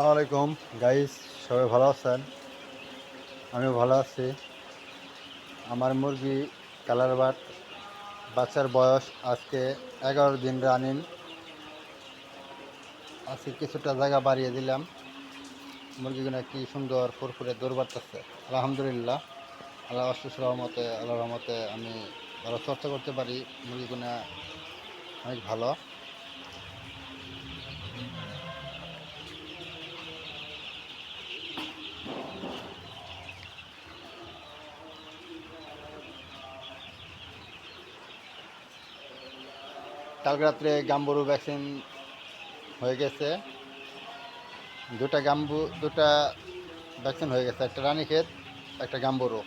আসসালামু আলাইকুম গাইস, সবাই ভালো আছেন? আমিও ভালো আছি। আমার মুরগি কালার বাচ্চার বয়স আজকে 11 দিন রানিং। আজকে কিছুটা জায়গা বাড়িয়ে দিলাম। মুরগিগুলো কি সুন্দর ফুরফুরে দৌড় বাড়তেছে। আলহামদুলিল্লাহ, আল্লাহ অশেষ রহমতে, আল্লাহর রহমতে আমি ভালো চর্চা করতে পারি। মুরগিগুলো অনেক ভালো। কালকে রাত্রে গাম্বুরু ভ্যাকসিন হয়ে গেছে। দুটা ভ্যাকসিন হয়ে গেছে, একটা রানীক্ষেত, একটা গাম্বুরু।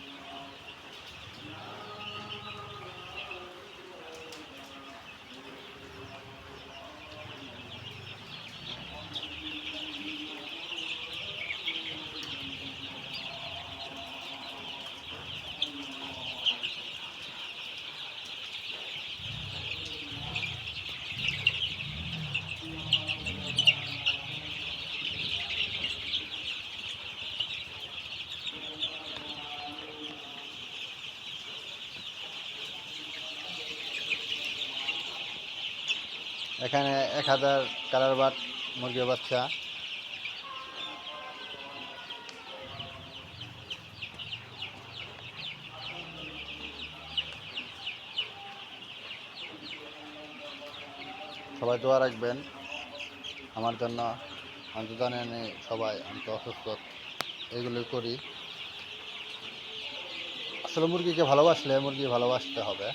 এখানে 1000 কালার বাট মুরগির বাচ্চা। সবাই দোয়া রাখবেন আমার জন্য। আমি তো জানেন সবাই, আমি তো অসুস্থ, এগুলোই করি। আসলে মুরগিকে ভালোবাসলে মুরগি ভালোবাসতে হবে।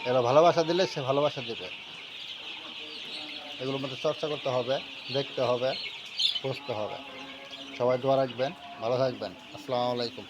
এরা ভালোবাসা দিলে সে ভালোবাসা দেবে। এগুলোর মধ্যে চর্চা করতে হবে, দেখতে হবে, বুঝতে হবে। সবাই দোয়া রাখবেন, ভালো থাকবেন। আসসালামু আলাইকুম।